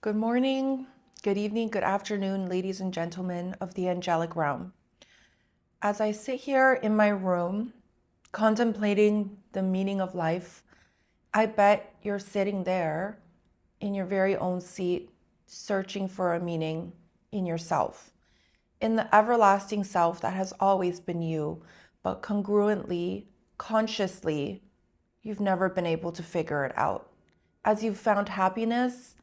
Good morning, good evening, good afternoon, ladies and gentlemen of the angelic realm. As I sit here in my room, contemplating the meaning of life, I bet you're sitting there in your very own seat, searching for a meaning in yourself, in the everlasting self that has always been you, but congruently, consciously, you've never been able to figure it out. As you've found happiness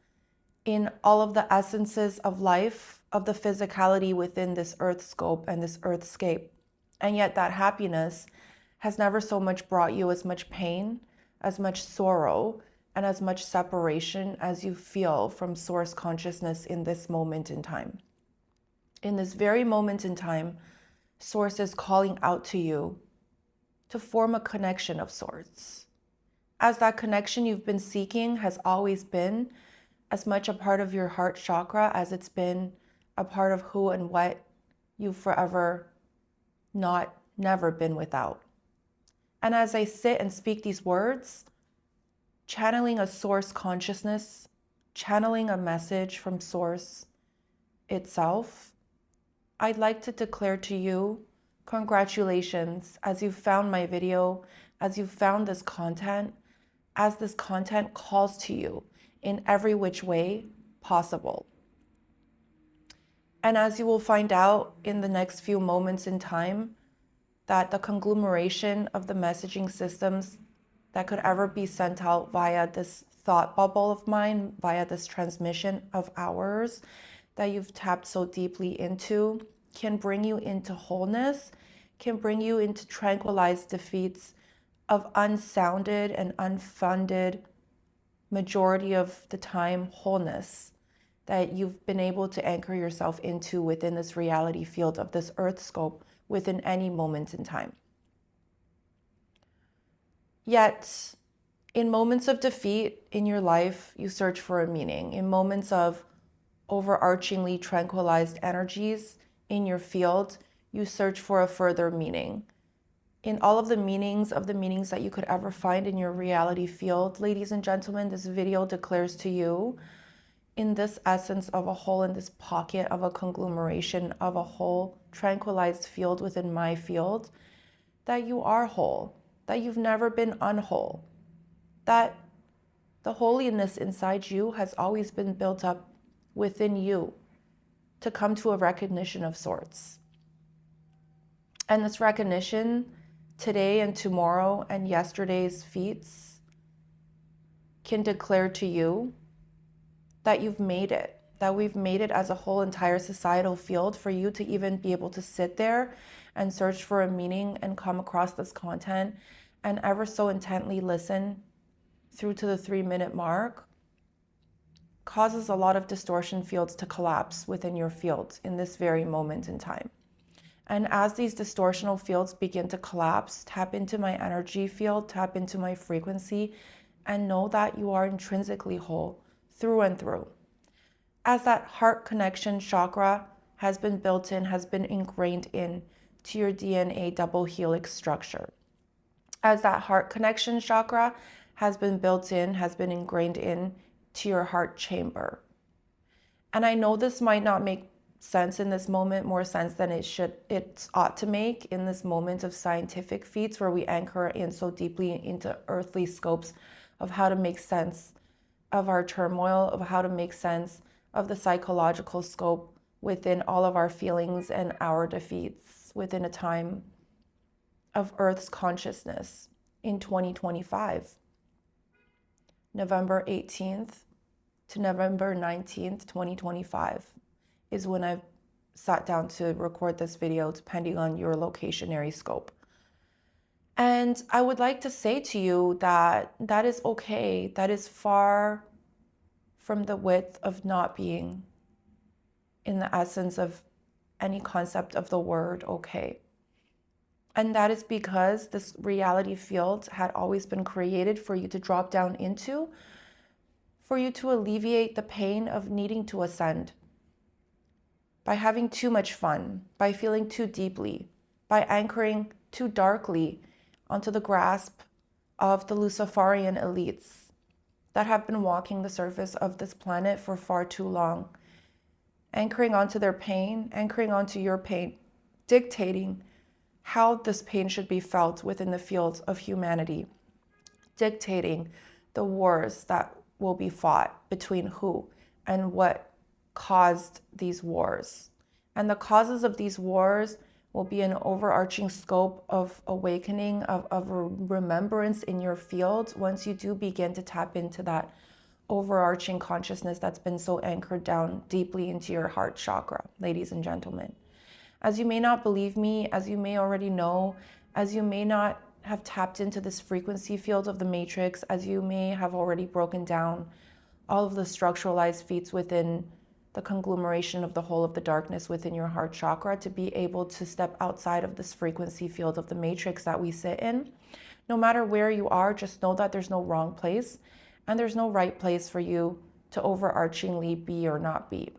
in all of the essences of life, of the physicality within this earth scope and this earthscape. And yet that happiness has never so much brought you as much pain, as much sorrow, and as much separation as you feel from source consciousness in this moment in time. In this very moment in time, source is calling out to you to form a connection of sorts. As that connection you've been seeking has always been as much a part of your heart chakra as it's been a part of who and what you've forever never been without. And as I sit and speak these words, channeling a source consciousness, channeling a message from source itself, I'd like to declare to you, congratulations, as you've found my video, as you've found this content, as this content calls to you in every which way possible. And as you will find out in the next few moments in time, that the conglomeration of the messaging systems that could ever be sent out via this thought bubble of mine, via this transmission of ours that you've tapped so deeply into, can bring you into wholeness, can bring you into tranquilized defeats of unsounded and unfunded majority of the time wholeness that you've been able to anchor yourself into within this reality field of this earth scope within any moment in time. Yet, in moments of defeat in your life, you search for a meaning. In moments of overarchingly tranquilized energies in your field, you search for a further meaning. In all of the meanings that you could ever find in your reality field, ladies and gentlemen, this video declares to you, in this essence of a whole, in this pocket of a conglomeration of a whole tranquilized field within my field, that you are whole, that you've never been unwhole, that the holiness inside you has always been built up within you to come to a recognition of sorts. And this recognition today and tomorrow and yesterday's feats can declare to you that you've made it, that we've made it as a whole entire societal field for you to even be able to sit there and search for a meaning and come across this content and ever so intently listen through to the 3-minute mark causes a lot of distortion fields to collapse within your field in this very moment in time. And as these distortional fields begin to collapse, tap into my energy field, tap into my frequency, and know that you are intrinsically whole through and through. As that heart connection chakra has been built in, has been ingrained in to your DNA double helix structure. As that heart connection chakra has been built in, has been ingrained in to your heart chamber. And I know this might not make sense in this moment, more sense than it ought to make in this moment of scientific feats where we anchor in so deeply into earthly scopes of how to make sense of our turmoil, of how to make sense of the psychological scope within all of our feelings and our defeats within a time of Earth's consciousness in 2025. November 18th to November 19th, 2025 is when I've sat down to record this video, depending on your locationary scope. And I would like to say to you that that is okay. That is far from the width of not being in the essence of any concept of the word okay. And that is because this reality field had always been created for you to drop down into, for you to alleviate the pain of needing to ascend, by having too much fun, by feeling too deeply, by anchoring too darkly onto the grasp of the Luciferian elites, that have been walking the surface of this planet for far too long, anchoring onto their pain, anchoring onto your pain, dictating how this pain should be felt within the field of humanity, dictating the wars that will be fought between who and what caused these wars. And the causes of these wars will be an overarching scope of awakening, of remembrance in your field once you do begin to tap into that overarching consciousness that's been so anchored down deeply into your heart chakra, ladies and gentlemen. As you may not believe me, as you may already know, as you may not have tapped into this frequency field of the matrix, as you may have already broken down all of the structuralized feats within the conglomeration of the whole of the darkness within your heart chakra, to be able to step outside of this frequency field of the matrix that we sit in. No matter where you are, just know that there's no wrong place and there's no right place for you to overarchingly be or not be.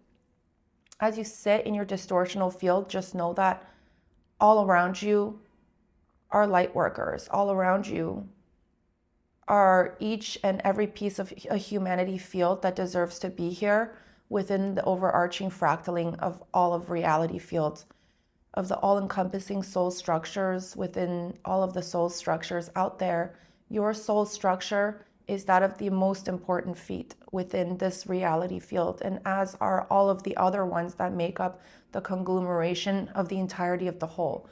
As you sit in your distortional field, just know that all around you are light workers. All around you are each and every piece of a humanity field that deserves to be here within the overarching fractaling of all of reality fields, of the all-encompassing soul structures within all of the soul structures out there. Your soul structure is that of the most important feat within this reality field, and as are all of the other ones that make up the conglomeration of the entirety of the whole.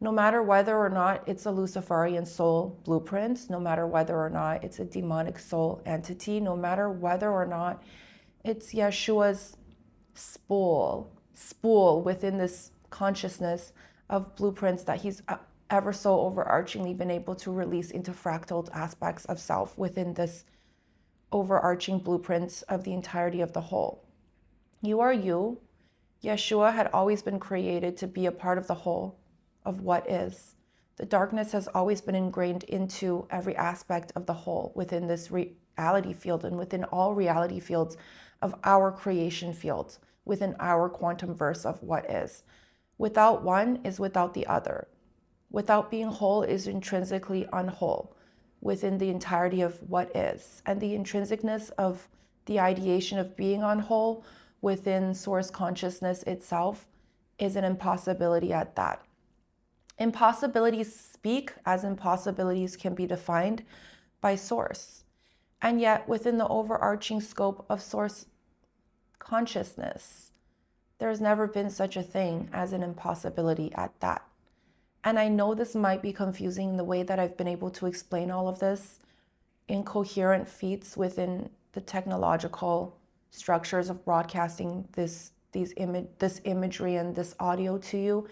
No matter whether or not it's a Luciferian soul blueprint, no matter whether or not it's a demonic soul entity, no matter whether or not it's Yeshua's spool within this consciousness of blueprints that he's ever so overarchingly been able to release into fractal aspects of self within this overarching blueprints of the entirety of the whole. You are you. Yeshua had always been created to be a part of the whole of what is. The darkness has always been ingrained into every aspect of the whole within this reality field and within all reality fields of our creation field, within our quantum verse of what is. Without one is without the other. Without being whole is intrinsically unwhole within the entirety of what is. And the intrinsicness of the ideation of being unwhole within source consciousness itself is an impossibility at that. Impossibilities speak as impossibilities can be defined by source. And yet within the overarching scope of source consciousness, there's never been such a thing as an impossibility at that. And I know this might be confusing in the way that I've been able to explain all of this in coherent feats within the technological structures of broadcasting this imagery and this audio to you.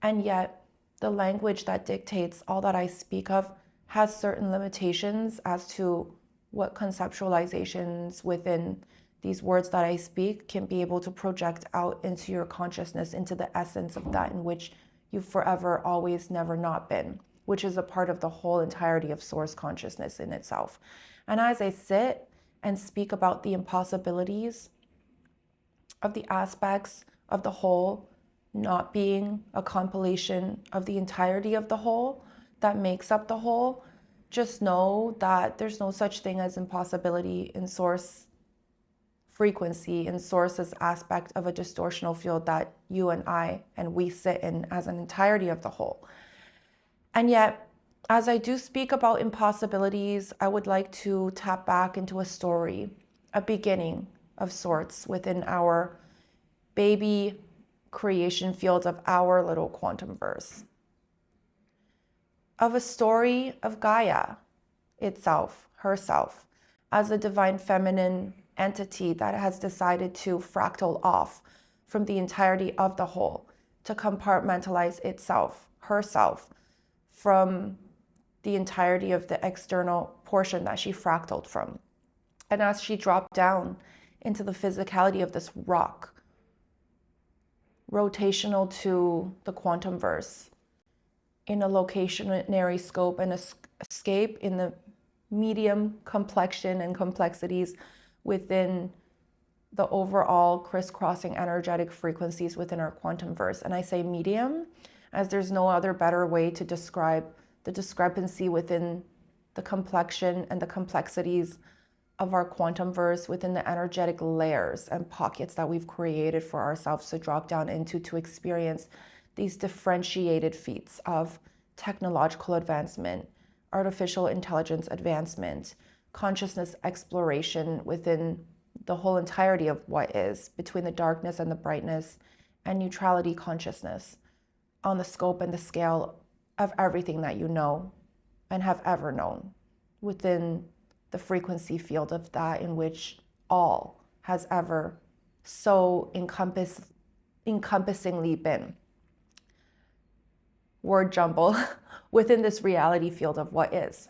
And yet the language that dictates all that I speak of has certain limitations as to what conceptualizations within these words that I speak can be able to project out into your consciousness, into the essence of that in which you've forever, always, never not been, which is a part of the whole entirety of source consciousness in itself. And as I sit and speak about the impossibilities of the aspects of the whole not being a compilation of the entirety of the whole that makes up the whole, just know that there's no such thing as impossibility in source frequency, in source's aspect of a distortional field that you and I and we sit in as an entirety of the whole. And yet, as I do speak about impossibilities, I would like to tap back into a story, a beginning of sorts within our baby creation field of our little quantum verse, of a story of Gaia itself, herself, as a divine feminine entity that has decided to fractal off from the entirety of the whole, to compartmentalize itself, herself, from the entirety of the external portion that she fractaled from. And as she dropped down into the physicality of this rock, rotational to the quantum verse, in a locationary scope and escape in the medium complexion and complexities within the overall crisscrossing energetic frequencies within our quantum verse. And I say medium as there's no other better way to describe the discrepancy within the complexion and the complexities of our quantum verse, within the energetic layers and pockets that we've created for ourselves to drop down into, to experience these differentiated feats of technological advancement, artificial intelligence advancement, consciousness exploration within the whole entirety of what is, between the darkness and the brightness, and neutrality consciousness on the scope and the scale of everything that you know and have ever known, within the frequency field of that in which all has ever so encompassingly been. Word jumble within this reality field of what is.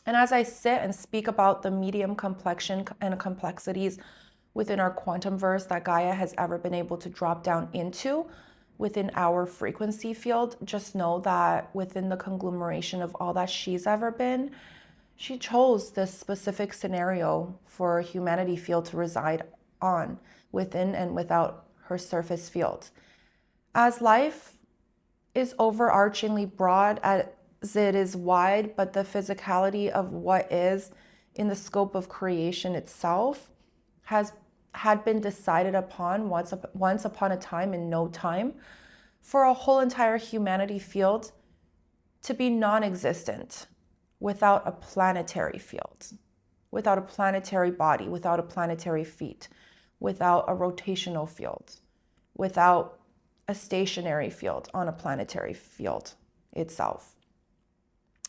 And as I sit and speak about the medium complexion and complexities within our quantum verse that Gaia has ever been able to drop down into within our frequency field, just know that within the conglomeration of all that she's ever been, she chose this specific scenario for humanity field to reside on, within and without her surface field. As life is overarchingly broad as it is wide, but the physicality of what is in the scope of creation itself had been decided upon once upon a time in no time for a whole entire humanity field to be non-existent without a planetary field, without a planetary body, without a planetary feet, without a rotational field, without a stationary field on a planetary field itself.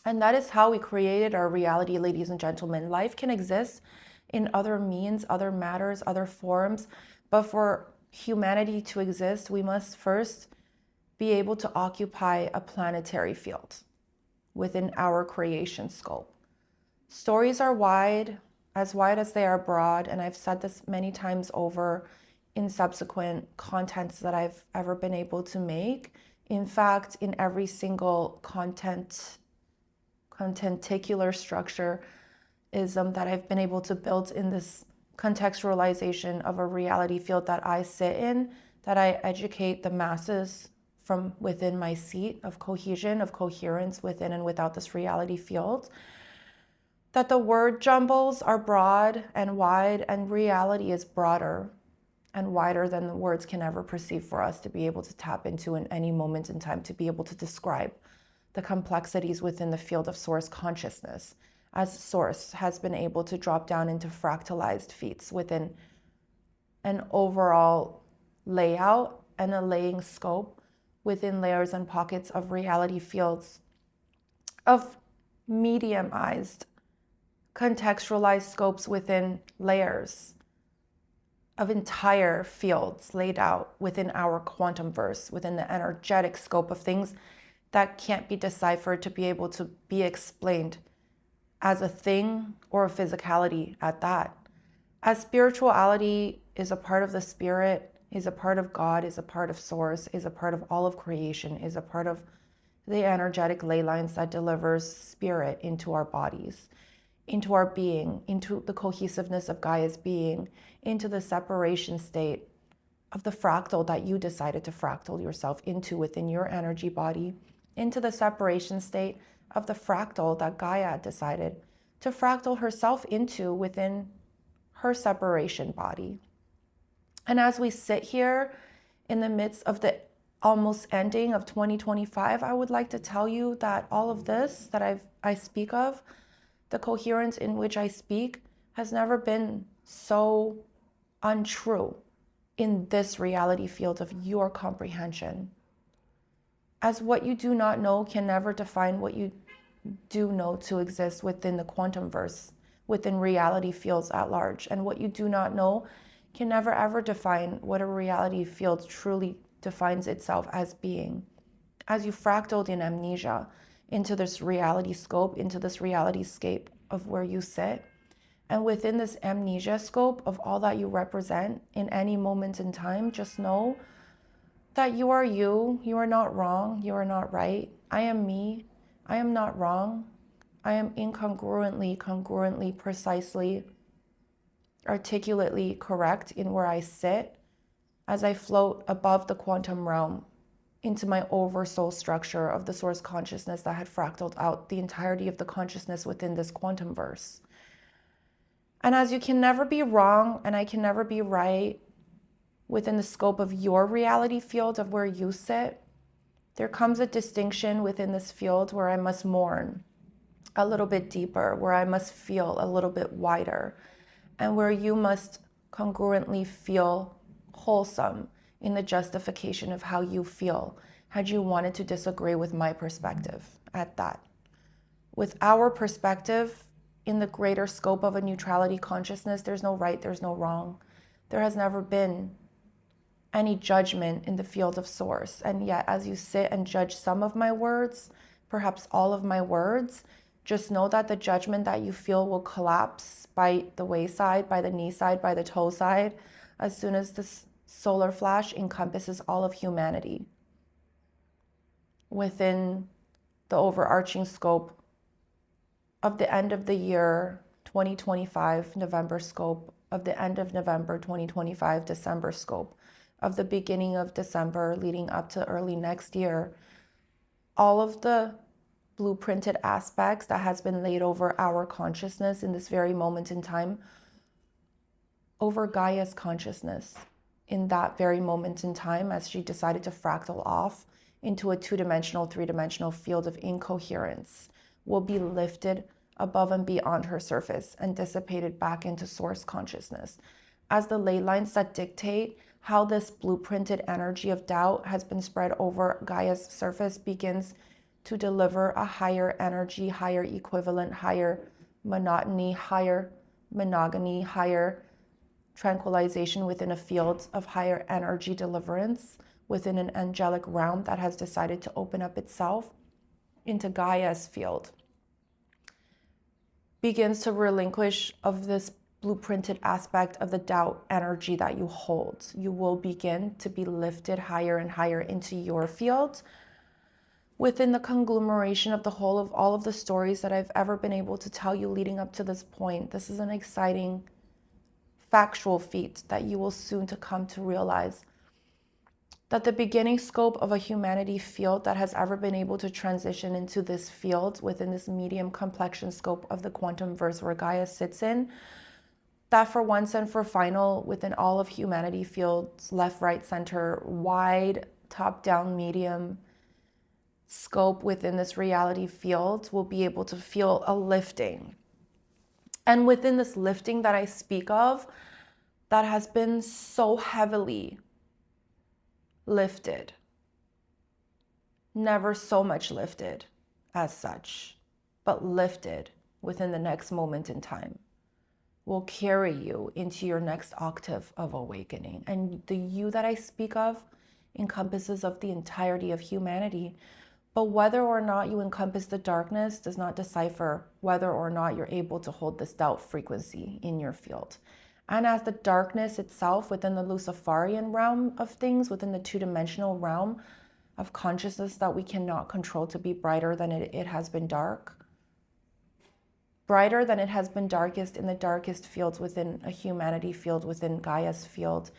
And that is how we created our reality, ladies and gentlemen. Life can exist in other means, other matters, other forms, but for humanity to exist, we must first be able to occupy a planetary field within our creation scope. Stories are wide as they are broad, and I've said this many times over in subsequent contents that I've ever been able to make. In fact, in every single contenticular structure that I've been able to build in this contextualization of a reality field that I sit in, that I educate the masses from within my seat of cohesion, of coherence within and without this reality field, that the word jumbles are broad and wide, and reality is broader and wider than the words can ever perceive for us to be able to tap into in any moment in time, to be able to describe the complexities within the field of source consciousness, as source has been able to drop down into fractalized feats within an overall layout and a laying scope within layers and pockets of reality fields of mediumized, contextualized scopes within layers of entire fields laid out within our quantum verse, within the energetic scope of things that can't be deciphered to be able to be explained as a thing or a physicality at that. As spirituality is a part of the spirit, is a part of God, is a part of source, is a part of all of creation, is a part of the energetic ley lines that delivers spirit into our bodies, into our being, into the cohesiveness of Gaia's being, into the separation state of the fractal that you decided to fractal yourself into within your energy body, into the separation state of the fractal that Gaia decided to fractal herself into within her separation body. And as we sit here in the midst of the almost ending of 2025, I would like to tell you that all of this that I speak of, the coherence in which I speak, has never been so untrue in this reality field of your comprehension. As what you do not know can never define what you do know to exist within the quantum verse, within reality fields at large. And what you do not know can never ever define what a reality field truly defines itself as being. As you fractaled in amnesia into this reality scope, into this reality scape of where you sit, and within this amnesia scope of all that you represent in any moment in time, just know that you are you. You are not wrong. You are not right. I am me. I am not wrong. I am incongruently, congruently, precisely, articulately correct in where I sit as I float above the quantum realm into my oversoul structure of the source consciousness that had fractaled out the entirety of the consciousness within this quantum verse. And as you can never be wrong and I can never be right within the scope of your reality field of where you sit, there comes a distinction within this field where I must mourn a little bit deeper, where I must feel a little bit wider, and where you must congruently feel wholesome in the justification of how you feel, had you wanted to disagree with my perspective at that. With our perspective, in the greater scope of a neutrality consciousness, there's no right, there's no wrong. There has never been any judgment in the field of source. And yet, as you sit and judge some of my words, perhaps all of my words, just know that the judgment that you feel will collapse by the wayside, by the knee side, by the toe side, as soon as this solar flash encompasses all of humanity within the overarching scope of the end of the year 2025 November scope, of the end of November 2025 December scope, of the beginning of December leading up to early next year. All of the blueprinted aspects that has been laid over our consciousness in this very moment in time, over Gaia's consciousness in that very moment in time, as she decided to fractal off into a two-dimensional, three-dimensional field of incoherence, will be lifted above and beyond her surface and dissipated back into source consciousness as the ley lines that dictate how this blueprinted energy of doubt has been spread over Gaia's surface begins to deliver a higher energy, higher equivalent, higher monotony, higher monogamy, higher tranquilization within a field of higher energy deliverance within an angelic realm that has decided to open up itself into Gaia's field, begins to relinquish of this blueprinted aspect of the doubt energy that you hold. You will begin to be lifted higher and higher into your field within the conglomeration of the whole of all of the stories that I've ever been able to tell you leading up to this point. This is an exciting factual feat that you will soon to come to realize, that the beginning scope of a humanity field that has ever been able to transition into this field within this medium complexion scope of the quantum verse where Gaia sits in, that for once and for final within all of humanity fields, left, right, center, wide, top, down, medium scope within this reality field will be able to feel a lifting. And within this lifting that I speak of, that has been so heavily lifted, never so much lifted as such, but lifted within the next moment in time, will carry you into your next octave of awakening. And the you that I speak of encompasses of the entirety of humanity. But whether or not you encompass the darkness does not decipher whether or not you're able to hold this doubt frequency in your field. And as the darkness itself within the Luciferian realm of things, within the two-dimensional realm of consciousness that we cannot control to be brighter than it has been dark, brighter than it has been darkest in the darkest fields within a humanity field, within Gaia's field,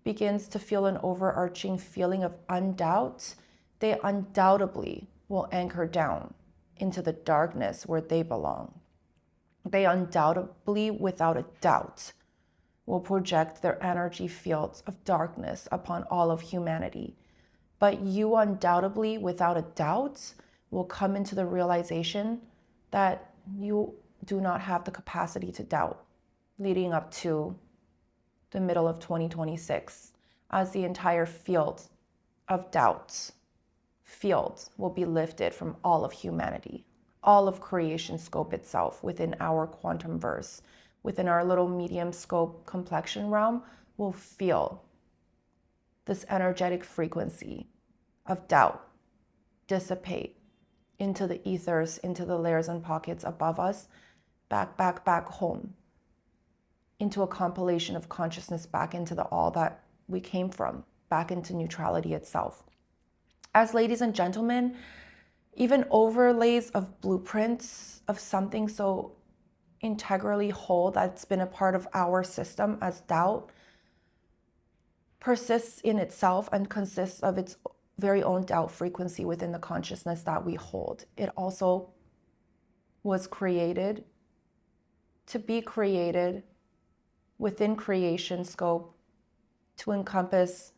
begins to feel an overarching feeling of undoubt. They undoubtedly will anchor down into the darkness where they belong. They undoubtedly, without a doubt, will project their energy fields of darkness upon all of humanity. But you undoubtedly, without a doubt, will come into the realization that you do not have the capacity to doubt leading up to the middle of 2026, as the entire field of doubts field will be lifted from all of humanity, all of creation scope itself within our quantum verse, within our little medium scope complexion realm, will feel this energetic frequency of doubt dissipate into the ethers, into the layers and pockets above us, back home, into a compilation of consciousness back into the all that we came from, back into neutrality itself. As ladies and gentlemen, even overlays of blueprints of something so integrally whole that's been a part of our system as doubt persists in itself and consists of its very own doubt frequency within the consciousness that we hold. It also was created to be created within creation scope to encompass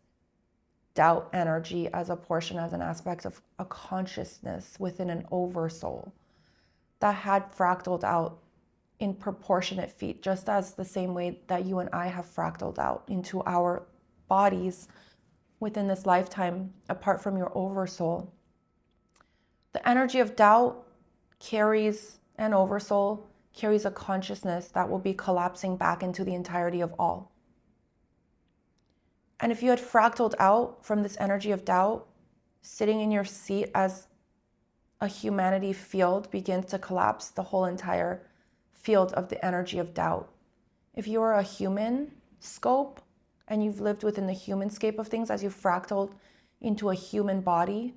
doubt energy as a portion, as an aspect of a consciousness within an oversoul that had fractaled out in proportionate feet, just as the same way that you and I have fractaled out into our bodies within this lifetime, apart from your oversoul. The energy of doubt carries an oversoul, carries a consciousness that will be collapsing back into the entirety of all. And if you had fractaled out from this energy of doubt, sitting in your seat as a humanity field begins to collapse, the whole entire field of the energy of doubt. If you are a human scope and you've lived within the human scape of things as you fractaled into a human body,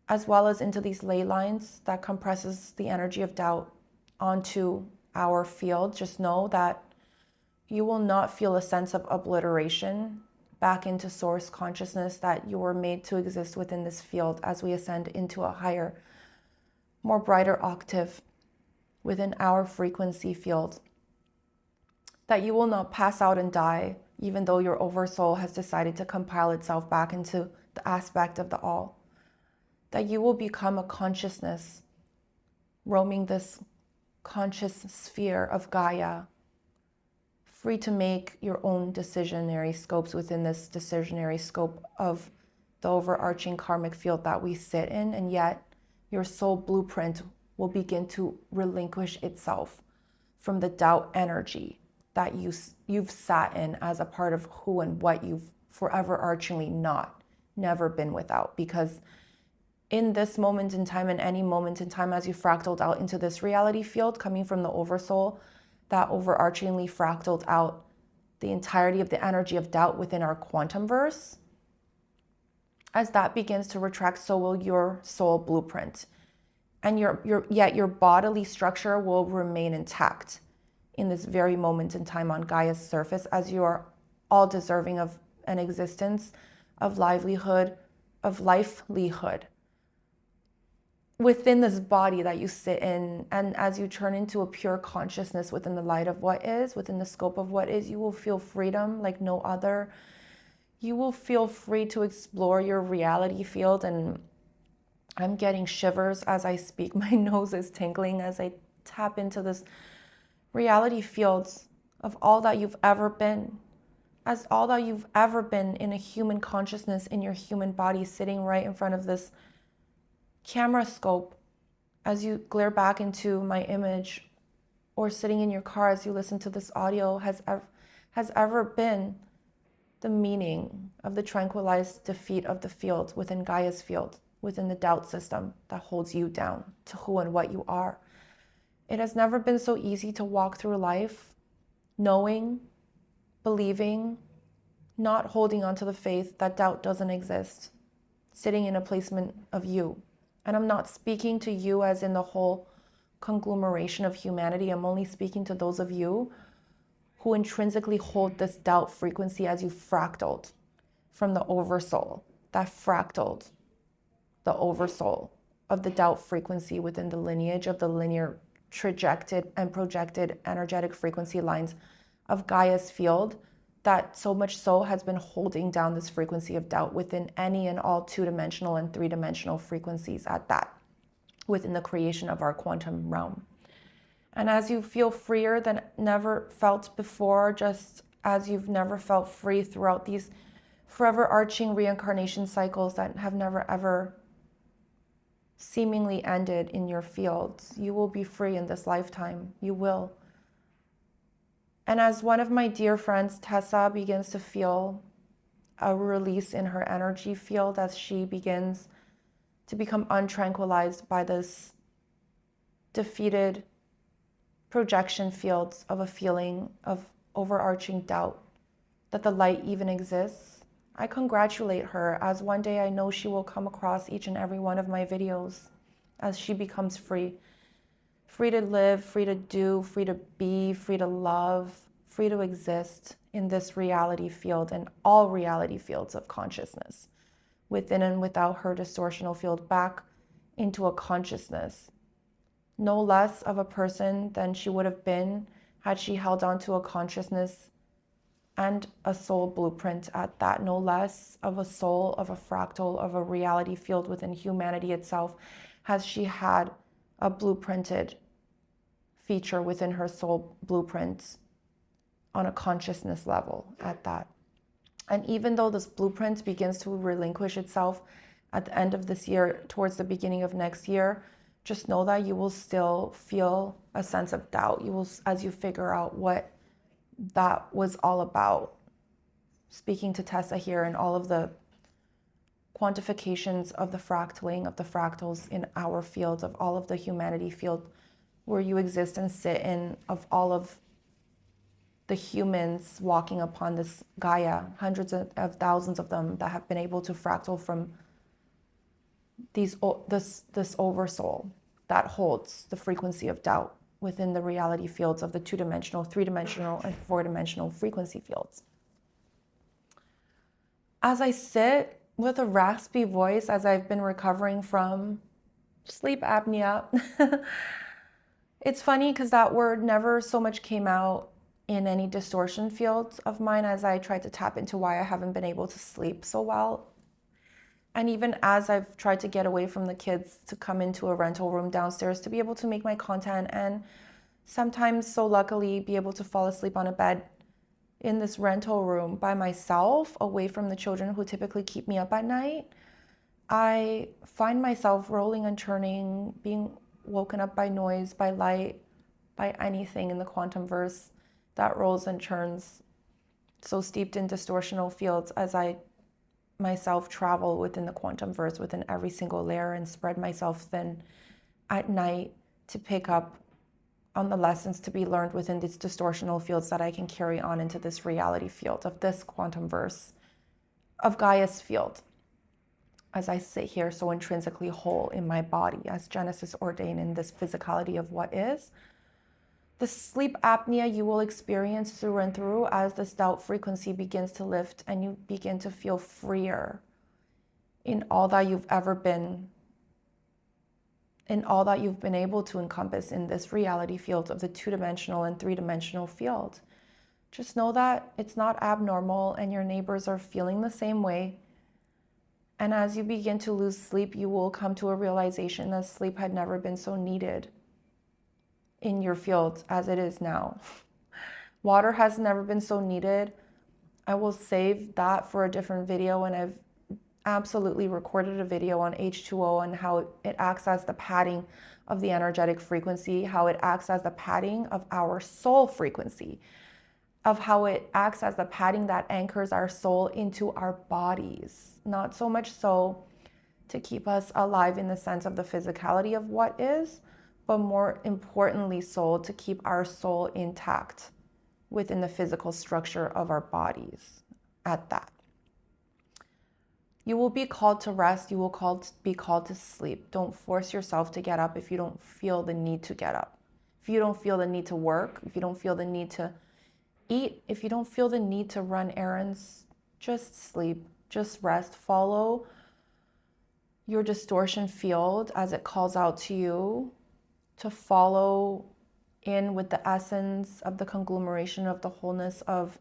as well as into these ley lines that compresses the energy of doubt onto our field, just know that you will not feel a sense of obliteration back into source consciousness, that you were made to exist within this field as we ascend into a higher, more brighter octave within our frequency field. That you will not pass out and die, even though your oversoul has decided to compile itself back into the aspect of the all. That you will become a consciousness roaming this conscious sphere of Gaia, free to make your own decisionary scopes within this decisionary scope of the overarching karmic field that we sit in, and yet your soul blueprint will begin to relinquish itself from the doubt energy that you've sat in as a part of who and what you've forever archingly never been without. Because in this moment in time, in any moment in time, as you fractaled out into this reality field coming from the oversoul, that overarchingly fractaled out the entirety of the energy of doubt within our quantum verse, as that begins to retract, so will your soul blueprint. And yet your bodily structure will remain intact in this very moment in time on Gaia's surface, as you are all deserving of an existence, of livelihood, of livelihood within this body that you sit in. And as you turn into a pure consciousness within the light of what is, within the scope of what is, you will feel freedom like no other. You will feel free to explore your reality field. And I'm getting shivers as I speak. My nose is tingling as I tap into this reality fields of all that you've ever been, as all that you've ever been in a human consciousness, in your human body, sitting right in front of this camera scope as you glare back into my image, or sitting in your car as you listen to this audio, has ever been the meaning of the tranquilized defeat of the field within Gaia's field, within the doubt system that holds you down to who and what you are. It has never been so easy to walk through life knowing, believing, not holding on to the faith that doubt doesn't exist, sitting in a placement of you. And I'm not speaking to you as in the whole conglomeration of humanity. I'm only speaking to those of you who intrinsically hold this doubt frequency as you fractaled from the oversoul, that fractaled the oversoul of the doubt frequency within the lineage of the linear trajected and projected energetic frequency lines of Gaia's field, that so much so has been holding down this frequency of doubt within any and all two-dimensional and three-dimensional frequencies at that, within the creation of our quantum realm. And as you feel freer than never felt before, just as you've never felt free throughout these forever arching reincarnation cycles that have never ever seemingly ended in your fields, you will be free in this lifetime. You will. And as one of my dear friends, Tessa, begins to feel a release in her energy field, as she begins to become untranquilized by this defeated projection fields of a feeling of overarching doubt that the light even exists, I congratulate her, as one day I know she will come across each and every one of my videos as she becomes free. Free to live, free to do, free to be, free to love, free to exist in this reality field and all reality fields of consciousness, within and without her distortional field, back into a consciousness, no less of a person than she would have been had she held on to a consciousness and a soul blueprint at that, no less, of a soul, of a fractal, of a reality field within humanity itself, has she had a blueprinted feature within her soul blueprint on a consciousness level at that. And even though this blueprint begins to relinquish itself at the end of this year, towards the beginning of next year, just know that you will still feel a sense of doubt. You will, as you figure out what that was all about. Speaking to Tessa here and all of the quantifications of the fractaling of the fractals in our field, of all of the humanity field where you exist and sit in, of all of the humans walking upon this Gaia, hundreds of thousands of them that have been able to fractal from this oversoul that holds the frequency of doubt within the reality fields of the 2-dimensional, 3-dimensional, and 4-dimensional frequency fields. As I sit with a raspy voice, as I've been recovering from sleep apnea, it's funny because that word never so much came out in any distortion fields of mine as I tried to tap into why I haven't been able to sleep so well. And even as I've tried to get away from the kids to come into a rental room downstairs to be able to make my content, and sometimes so luckily be able to fall asleep on a bed in this rental room by myself, away from the children who typically keep me up at night, I find myself rolling and turning, being woken up by noise, by light, by anything in the quantum verse that rolls and churns, so steeped in distortional fields as I myself travel within the quantum verse, within every single layer, and spread myself thin at night to pick up on the lessons to be learned within these distortional fields that I can carry on into this reality field of this quantum verse of Gaia's field. As I sit here so intrinsically whole in my body, as Genesis ordained in this physicality of what is, the sleep apnea you will experience through and through as this doubt frequency begins to lift and you begin to feel freer in all that you've ever been, in all that you've been able to encompass in this reality field of the 2-dimensional and 3-dimensional field. Just know that it's not abnormal and your neighbors are feeling the same way. And as you begin to lose sleep, you will come to a realization that sleep had never been so needed in your field as it is now. Water has never been so needed. I will save that for a different video, and I've absolutely recorded a video on H2O and how it acts as the padding of the energetic frequency, how it acts as the padding of our soul frequency, of how it acts as the padding that anchors our soul into our bodies. Not so much so to keep us alive in the sense of the physicality of what is, but more importantly so to keep our soul intact within the physical structure of our bodies at that. You will be called to rest. You will be called to sleep. Don't force yourself to get up if you don't feel the need to get up. If you don't feel the need to work, if you don't feel the need to eat, if you don't feel the need to run errands, just sleep, just rest. Follow your distortion field as it calls out to you to follow in with the essence of the conglomeration of the wholeness of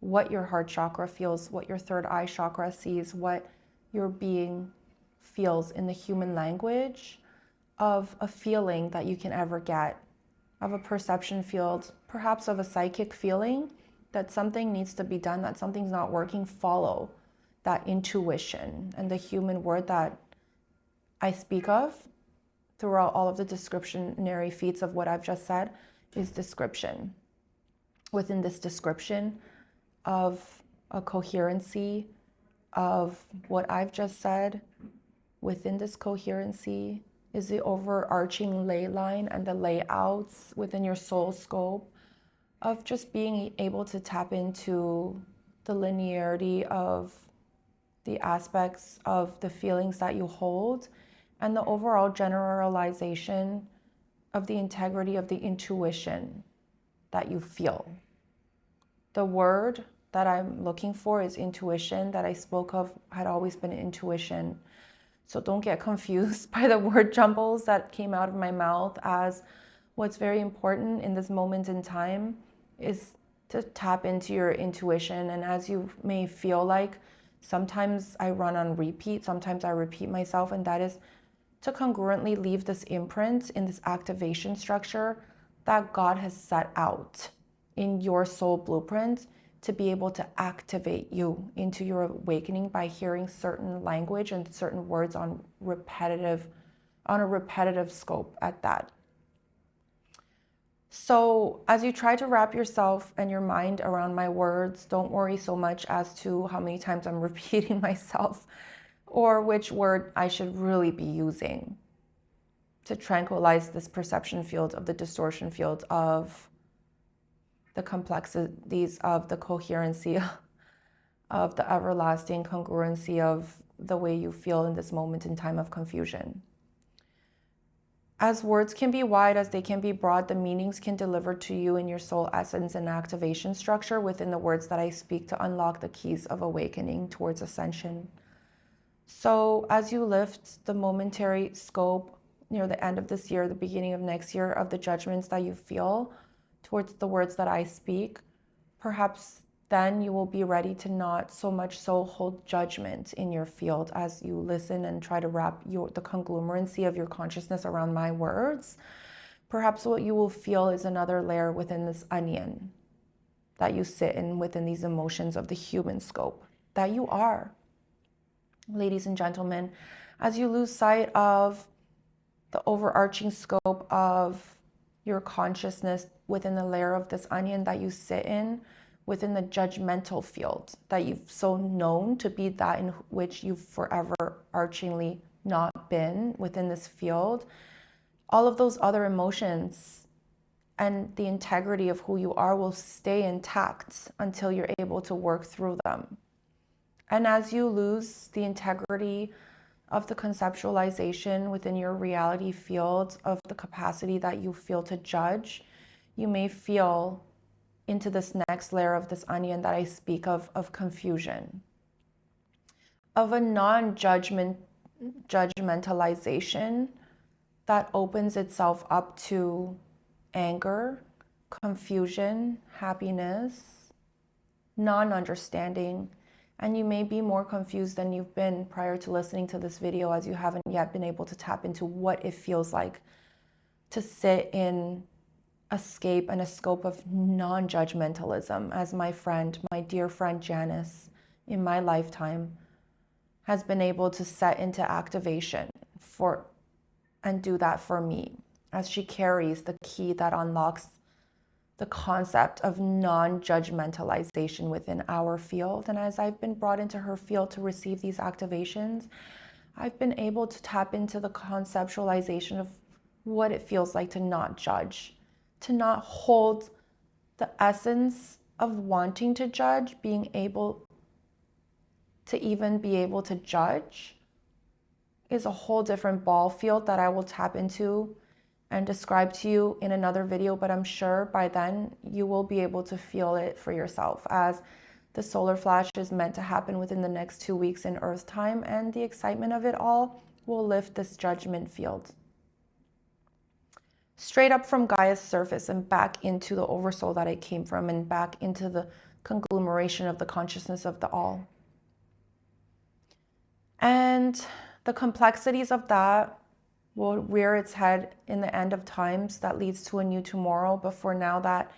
what your heart chakra feels, what your third eye chakra sees, what your being feels in the human language of a feeling that you can ever get, of a perception field, perhaps of a psychic feeling that something needs to be done, that something's not working. Follow that intuition. And the human word that I speak of throughout all of the descriptionary feats of what I've just said is description. Within this description of a coherency of what I've just said, within this coherency is the overarching ley line and the layouts within your soul scope of just being able to tap into the linearity of the aspects of the feelings that you hold and the overall generalization of the integrity of the intuition that you feel. The word that I'm looking for is intuition, that I spoke of had always been intuition. So don't get confused by the word jumbles that came out of my mouth as what's very important in this moment in time is to tap into your intuition. And as you may feel like, sometimes I run on repeat, sometimes I repeat myself, and that is to congruently leave this imprint in this activation structure that God has set out in your soul blueprint to be able to activate you into your awakening by hearing certain language and certain words on a repetitive scope at that. So as you try to wrap yourself and your mind around my words, don't worry so much as to how many times I'm repeating myself or which word I should really be using to tranquilize this perception field of the distortion field of the complexities of the coherency of the everlasting congruency of the way you feel in this moment in time of confusion. As words can be wide as they can be broad, the meanings can deliver to you in your soul essence and activation structure within the words that I speak to unlock the keys of awakening towards ascension. So as you lift the momentary scope near the end of this year, the beginning of next year, of the judgments that you feel towards the words that I speak, perhaps then you will be ready to not so much so hold judgment in your field as you listen and try to wrap the conglomerancy of your consciousness around my words. Perhaps what you will feel is another layer within this onion that you sit in within these emotions of the human scope that you are. Ladies and gentlemen, as you lose sight of the overarching scope of your consciousness within the layer of this onion that you sit in, within the judgmental field that you've so known to be that in which you've forever archingly not been within this field, all of those other emotions and the integrity of who you are will stay intact until you're able to work through them. And as you lose the integrity of the conceptualization within your reality field of the capacity that you feel to judge, you may feel into this next layer of this onion that I speak of confusion, of a non-judgmentalization that opens itself up to anger, confusion, happiness, non-understanding. And you may be more confused than you've been prior to listening to this video, as you haven't yet been able to tap into what it feels like to sit in a scape and a scope of non-judgmentalism, as my friend, my dear friend Janice, in my lifetime, has been able to set into activation and do that for me, as she carries the key that unlocks the concept of non-judgmentalization within our field. And as I've been brought into her field to receive these activations, I've been able to tap into the conceptualization of what it feels like to not judge, to not hold the essence of wanting to judge, being able to even be able to judge is a whole different ball field that I will tap into and describe to you in another video, but I'm sure by then you will be able to feel it for yourself, as the solar flash is meant to happen within the next 2 weeks in Earth time, and the excitement of it all will lift this judgment field straight up from Gaia's surface and back into the oversoul that it came from, and back into the conglomeration of the consciousness of the all. And the complexities of that will rear its head in the end of times that leads to a new tomorrow. But for now, that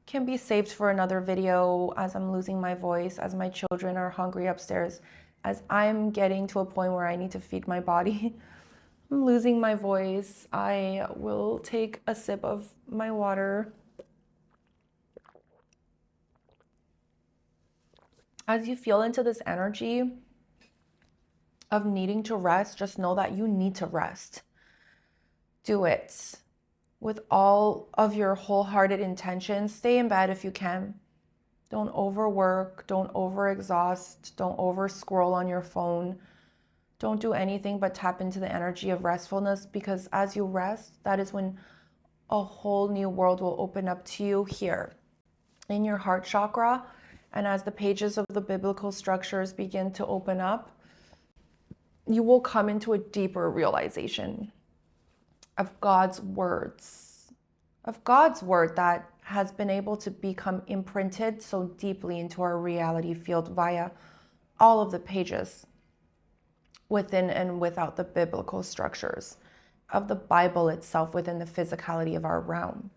can be saved for another video, as I'm losing my voice, as my children are hungry upstairs, as I'm getting to a point where I need to feed my body. I'm losing my voice. I will take a sip of my water. As you feel into this energy of needing to rest, just know that you need to rest. Do it with all of your wholehearted intention. Stay in bed if you can. Don't overwork, don't overexhaust, don't over scroll on your phone. Don't do anything but tap into the energy of restfulness, because as you rest, that is when a whole new world will open up to you here in your heart chakra. And as the pages of the biblical structures begin to open up, you will come into a deeper realization of God's words of God's word that has been able to become imprinted so deeply into our reality field via all of the pages within and without the biblical structures of the Bible itself within the physicality of our realm.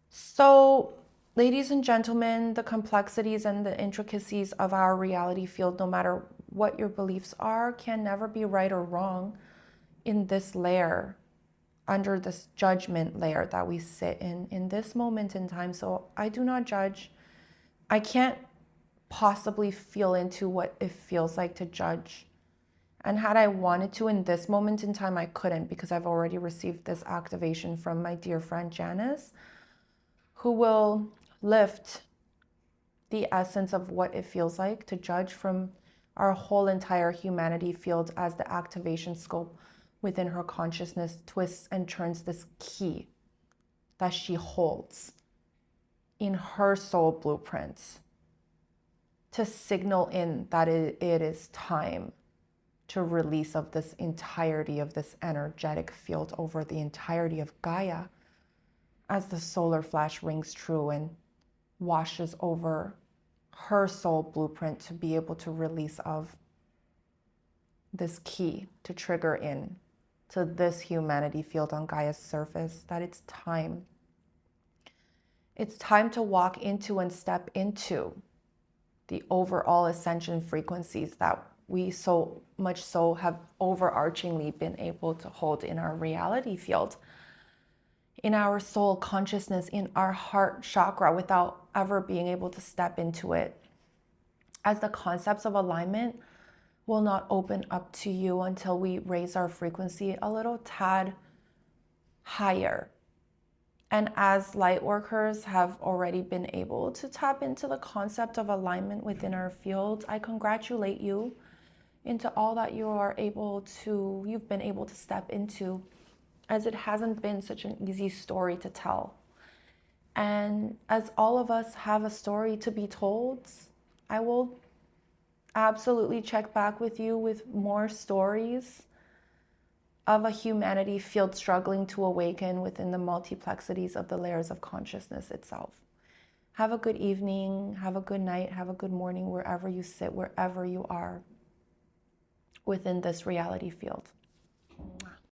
So, ladies and gentlemen, the complexities and the intricacies of our reality field, no matter what your beliefs are, can never be right or wrong in this layer, under this judgment layer that we sit in this moment in time. So I do not judge. I can't possibly feel into what it feels like to judge. And had I wanted to in this moment in time, I couldn't, because I've already received this activation from my dear friend Janice, who will lift the essence of what it feels like to judge from our whole entire humanity field as the activation scope within her consciousness twists and turns this key that she holds in her soul blueprints to signal in that it is time to release of this entirety of this energetic field over the entirety of Gaia, as the solar flash rings true and washes over her soul blueprint to be able to release of this key to trigger in to this humanity field on Gaia's surface, that it's time. It's time to walk into and step into the overall ascension frequencies that we so much so have overarchingly been able to hold in our reality field, in our soul consciousness, in our heart chakra, without ever being able to step into it, as the concepts of alignment will not open up to you until we raise our frequency a little tad higher. And as light workers have already been able to tap into the concept of alignment within our field, I congratulate you into all that you've been able to step into, as it hasn't been such an easy story to tell. And as all of us have a story to be told, I will absolutely check back with you with more stories of a humanity field struggling to awaken within the multiplexities of the layers of consciousness itself. Have a good evening, have a good night, have a good morning, wherever you sit, wherever you are within this reality field.